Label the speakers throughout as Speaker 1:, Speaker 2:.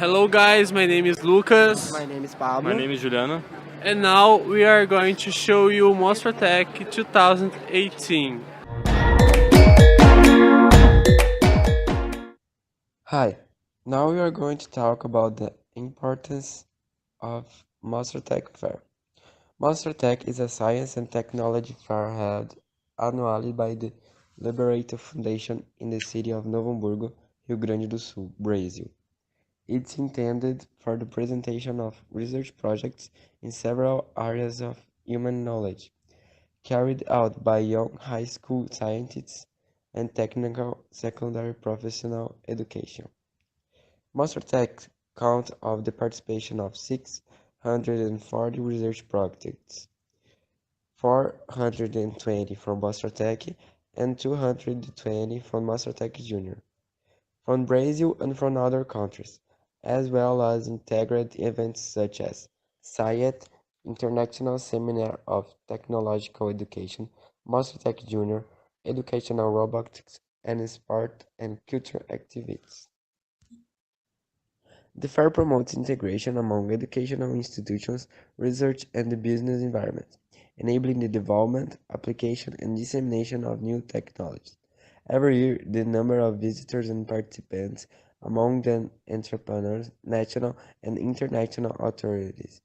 Speaker 1: Hello guys, my name is Lucas.
Speaker 2: My name is Pablo.
Speaker 3: My name is Juliano.
Speaker 1: And now we are going to show you MOSTRATEC 2018.
Speaker 2: Hi, now we are going to talk about the importance of MOSTRATEC Fair. MOSTRATEC is a science and technology fair held annually by the Liberator Foundation in the city of Novo Hamburgo, Rio Grande do Sul, Brazil. It's intended for the presentation of research projects in several areas of human knowledge, carried out by young high school scientists and technical secondary professional education. MOSTRATEC count of the participation of 640 research projects, 420 from MOSTRATEC and 220 from MOSTRATEC Junior, from Brazil and from other countries, as well as integrated events such as SciET, International Seminar of Technological Education, MOSTRATEC Junior, Educational Robotics, and Sport and Culture Activities. The fair promotes integration among educational institutions, research, and the business environment, enabling the development, application, and dissemination of new technologies. Every year, the number of visitors and participants among them entrepreneurs, national and international authorities,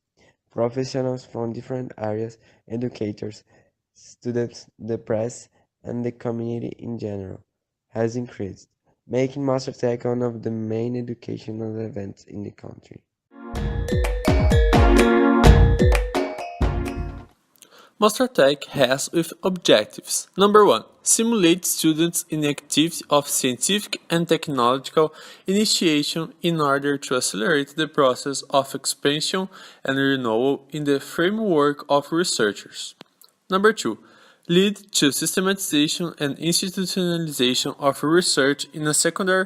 Speaker 2: professionals from different areas, educators, students, the press, and the community in general, has increased, making MOSTRATEC one of the main educational events in the country.
Speaker 1: MOSTRATEC has with objectives. Number 1. Simulate students in activities of scientific and technological initiation in order to accelerate the process of expansion and renewal in the framework of researchers. Number 2. Lead to systematization and institutionalization of research in a secondary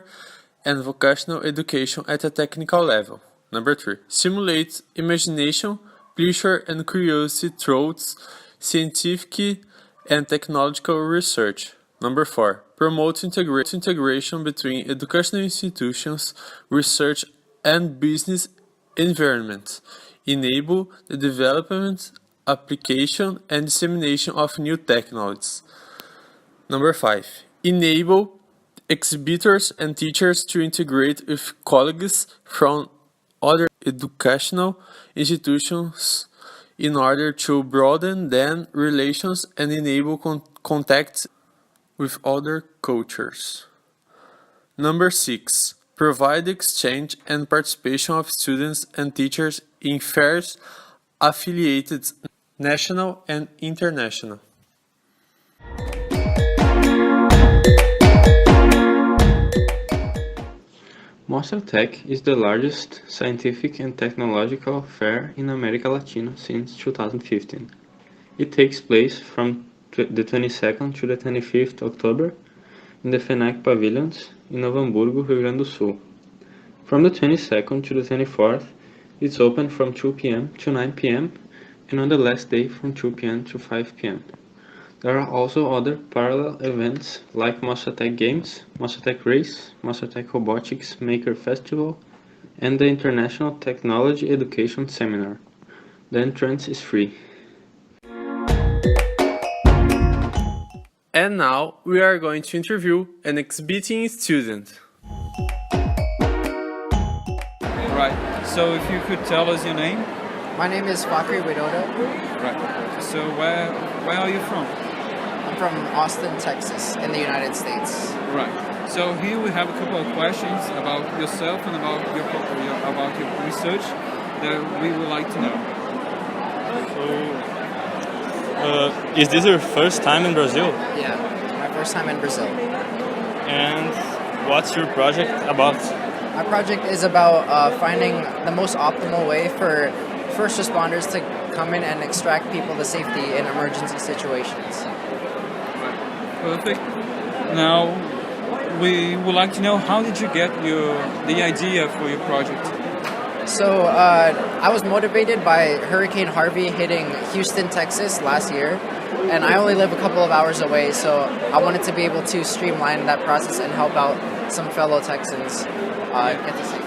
Speaker 1: and vocational education at a technical level. Number 3. Simulate imagination, pleasure and curiosity through scientific and technological research. Number 4. Promote integration between educational institutions, research and business environments. Enable the development, application and dissemination of new technologies. Number 5. Enable exhibitors and teachers to integrate with colleagues from other educational institutions in order to broaden then relations and enable contacts with other cultures. Number 6. Provide exchange and participation of students and teachers in fairs affiliated national and international.
Speaker 3: MOSTRATEC is the largest scientific and technological fair in America Latina since 2015. It takes place from the 22nd to the 25th October in the FENAC Pavilions in Novo Hamburgo, Rio Grande do Sul. From the 22nd to the 24th, it's open from 2 p.m. to 9 p.m. and on the last day from 2 p.m. to 5 p.m. There are also other parallel events like MOSTRATEC Games, MOSTRATEC Race, MOSTRATEC Robotics Maker Festival, and the International Technology Education Seminar. The entrance is free.
Speaker 1: And now we are going to interview an exhibiting student.
Speaker 4: Right, so if you could tell us your name.
Speaker 5: My name is Fakri Widodo.
Speaker 4: Right, so where are you from?
Speaker 5: I'm from Austin, Texas, in the United States.
Speaker 4: Right, so here we have a couple of questions about yourself and about your research that we would like to know.
Speaker 3: So, is this your first time in Brazil?
Speaker 5: Yeah, my first time in Brazil.
Speaker 3: And what's your project about?
Speaker 5: My project is about finding the most optimal way for first responders to come in and extract people to safety in emergency situations.
Speaker 4: Perfect. Now, we would like to know, how did you get the idea for your project?
Speaker 5: So I was motivated by Hurricane Harvey hitting Houston, Texas last year, and I only live a couple of hours away, so I wanted to be able to streamline that process and help out some fellow Texans get to safety.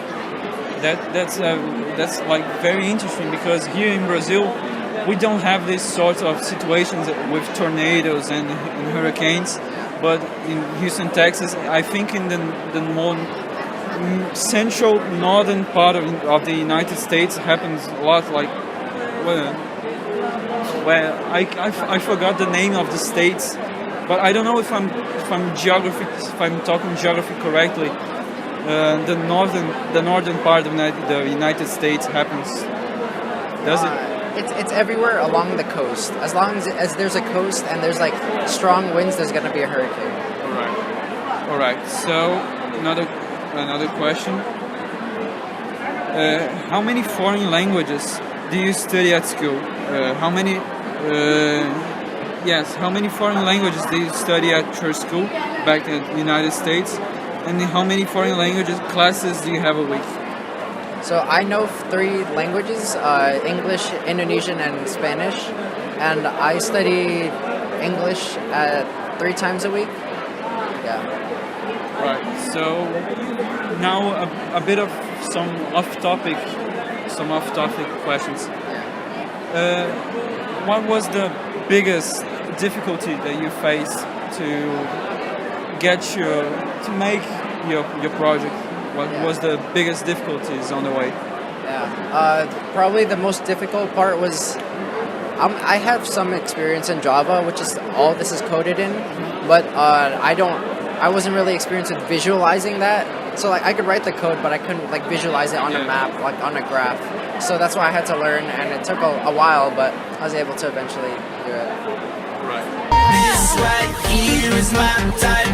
Speaker 4: That's like very interesting, because here in Brazil we don't have this sort of situations with tornadoes and hurricanes, but in Houston, Texas, I think in the more central northern part of the United States happens a lot. Like where I forgot the name of the states, but I don't know if I'm talking geography correctly. The northern part of the United States happens. Does it?
Speaker 5: It's everywhere along the coast. As long as there's a coast and there's like strong winds, there's gonna be a hurricane.
Speaker 4: All right. So another question. How many foreign languages do you study at school? How many foreign languages do you study at your school back in the United States? And how many foreign languages classes do you have a week?
Speaker 5: So I know 3 languages, English, Indonesian, and Spanish. And I study English 3 times a week. Yeah.
Speaker 4: Right. So now a bit of some off-topic questions. What was the biggest difficulty that you faced to make your project? What was the biggest difficulties on the way?
Speaker 5: Probably the most difficult part was I have some experience in Java, which is all this is coded in, but I wasn't really experienced with visualizing that. So like I could write the code, but I couldn't like visualize it on a map, like on a graph. So that's why I had to learn, and it took a while, but I was able to eventually do it.
Speaker 4: Right.
Speaker 6: This right here is my title.